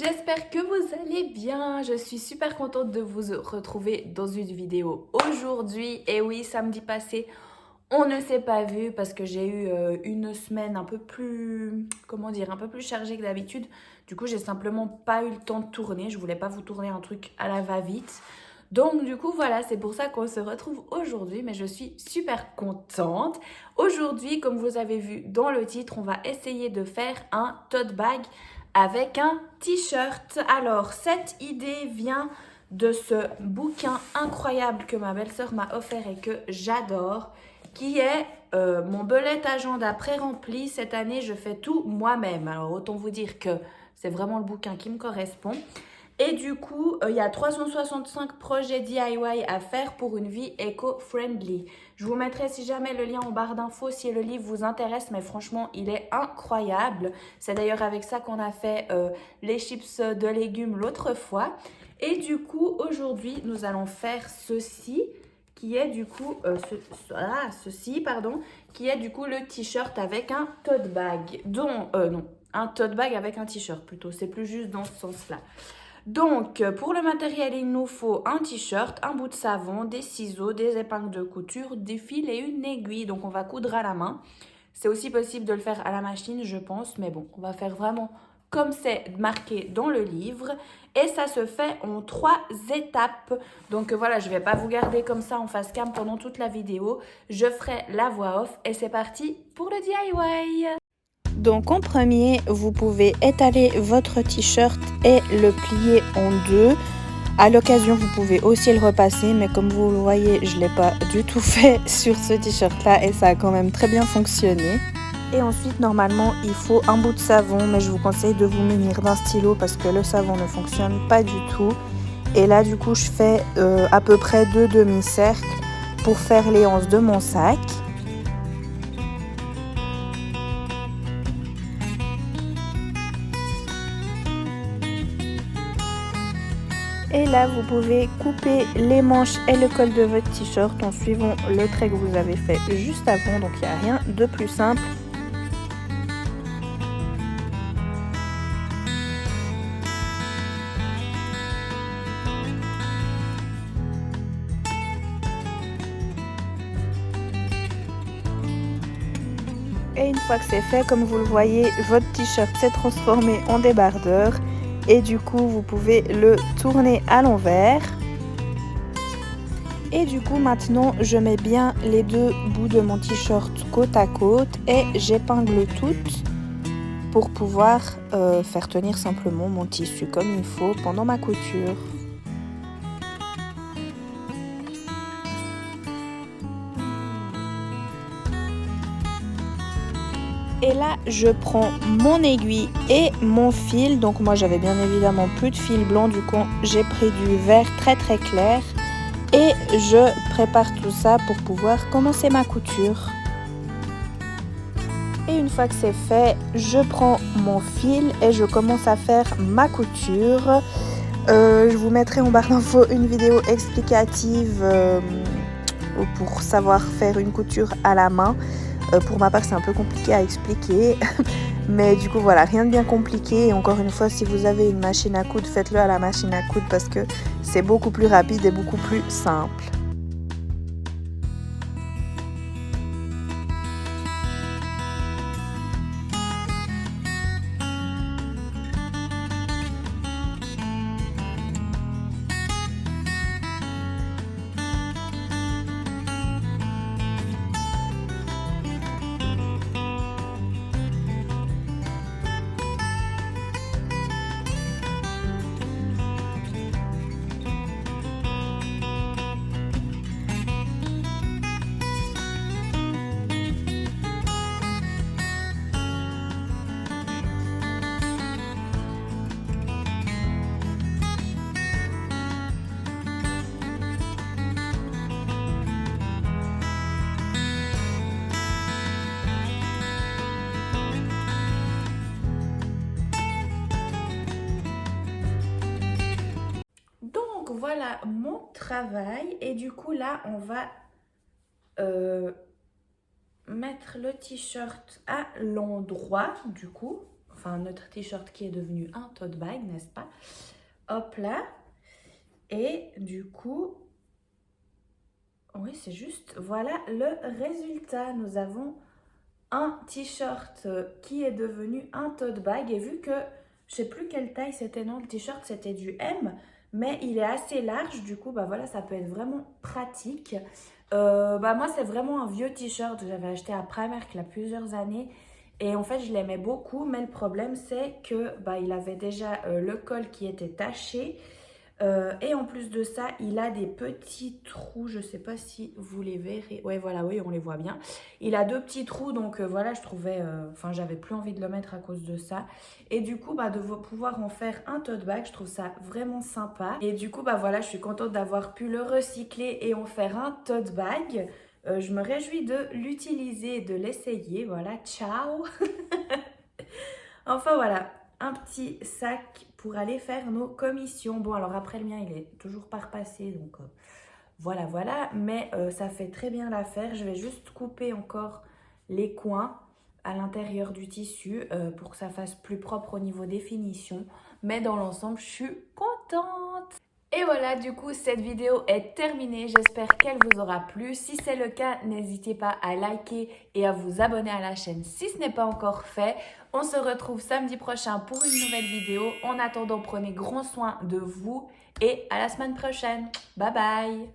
j'espère que vous allez bien. Je suis super contente de vous retrouver dans une vidéo aujourd'hui. Et oui, samedi passé, on ne s'est pas vu parce que j'ai eu une semaine un peu plus, comment dire, un peu plus chargée que d'habitude. Du coup, j'ai simplement pas eu le temps de tourner. Je voulais pas vous tourner un truc à la va-vite. Donc du coup voilà, c'est pour ça qu'on se retrouve aujourd'hui, mais je suis super contente. Aujourd'hui, comme vous avez vu dans le titre, on va essayer de faire un tote bag avec un t-shirt. Alors cette idée vient de ce bouquin incroyable que ma belle-sœur m'a offert et que j'adore, qui est mon bullet agenda pré-rempli. Cette année, je fais tout moi-même. Alors autant vous dire que c'est vraiment le bouquin qui me correspond. Et du coup, il y a 365 projets DIY à faire pour une vie éco-friendly. Je vous mettrai si jamais le lien en barre d'infos si le livre vous intéresse, mais franchement, il est incroyable. C'est d'ailleurs avec ça qu'on a fait les chips de légumes l'autre fois. Et du coup, aujourd'hui, nous allons faire ceci, qui est du coup, qui est du coup le t-shirt avec un tote bag. Non, un tote bag avec un t-shirt plutôt. C'est plus juste dans ce sens-là. Donc, pour le matériel, il nous faut un t-shirt, un bout de savon, des ciseaux, des épingles de couture, des fils et une aiguille. Donc, on va coudre à la main. C'est aussi possible de le faire à la machine, je pense. Mais bon, on va faire vraiment comme c'est marqué dans le livre. Et ça se fait en 3 étapes. Donc, voilà, je ne vais pas vous garder comme ça en face cam pendant toute la vidéo. Je ferai la voix off et c'est parti pour le DIY. Donc en premier, vous pouvez étaler votre t-shirt et le plier en deux. À l'occasion, vous pouvez aussi le repasser, mais comme vous le voyez, je ne l'ai pas du tout fait sur ce t-shirt là et ça a quand même très bien fonctionné. Et ensuite, normalement, il faut un bout de savon, mais je vous conseille de vous munir d'un stylo parce que le savon ne fonctionne pas du tout. Et là, du coup, je fais à peu près 2 demi-cercles pour faire les anses de mon sac. Et là, vous pouvez couper les manches et le col de votre t-shirt en suivant le trait que vous avez fait juste avant. Donc, il n'y a rien de plus simple. Et une fois que c'est fait, comme vous le voyez, votre t-shirt s'est transformé en débardeur. Et du coup, vous pouvez le tourner à l'envers. Et du coup, maintenant, je mets bien les deux bouts de mon t-shirt côte à côte et j'épingle toutes pour pouvoir faire tenir simplement mon tissu comme il faut pendant ma couture. Et là, je prends mon aiguille et mon fil. Donc moi, j'avais bien évidemment plus de fil blanc. Du coup, j'ai pris du vert très très clair. Et je prépare tout ça pour pouvoir commencer ma couture. Et une fois que c'est fait, je prends mon fil et je commence à faire ma couture. Je vous mettrai en barre d'infos une vidéo explicative pour savoir faire une couture à la main. Pour ma part, c'est un peu compliqué à expliquer. Mais du coup, voilà, rien de bien compliqué. Et encore une fois, si vous avez une machine à coudre, faites-le à la machine à coudre parce que c'est beaucoup plus rapide et beaucoup plus simple. Voilà mon travail et du coup là on va mettre le t-shirt à l'endroit du coup, enfin notre t-shirt qui est devenu un tote bag, n'est-ce pas? Hop là. Et du coup, oui, c'est juste, voilà le résultat. Nous avons un t-shirt qui est devenu un tote bag. Et vu que, je sais plus quelle taille c'était, non, le t-shirt c'était du M, mais il est assez large, du coup, bah voilà, ça peut être vraiment pratique. Bah moi, c'est vraiment un vieux t-shirt que j'avais acheté à Primark il y a plusieurs années. Et en fait, je l'aimais beaucoup, mais le problème, c'est que bah, il avait déjà le col qui était taché. Et en plus de ça, il a des petits trous. Je ne sais pas si vous les verrez. Ouais, voilà, oui, on les voit bien. Il a 2 petits trous, donc voilà, je trouvais... Enfin, j'avais plus envie de le mettre à cause de ça. Et du coup, bah, de pouvoir en faire un tote bag, je trouve ça vraiment sympa. Et du coup, bah voilà, je suis contente d'avoir pu le recycler et en faire un tote bag. Je me réjouis de l'utiliser et de l'essayer. Voilà, ciao. Enfin voilà, un petit sac pour aller faire nos commissions. Bon, alors après le mien, il est toujours pas repassé, donc voilà, voilà. Mais ça fait très bien l'affaire. Je vais juste couper encore les coins à l'intérieur du tissu pour que ça fasse plus propre au niveau des finitions. Mais dans l'ensemble, je suis contente. Et voilà, du coup, cette vidéo est terminée. J'espère qu'elle vous aura plu. Si c'est le cas, n'hésitez pas à liker et à vous abonner à la chaîne si ce n'est pas encore fait. On se retrouve samedi prochain pour une nouvelle vidéo. En attendant, prenez grand soin de vous et à la semaine prochaine. Bye bye!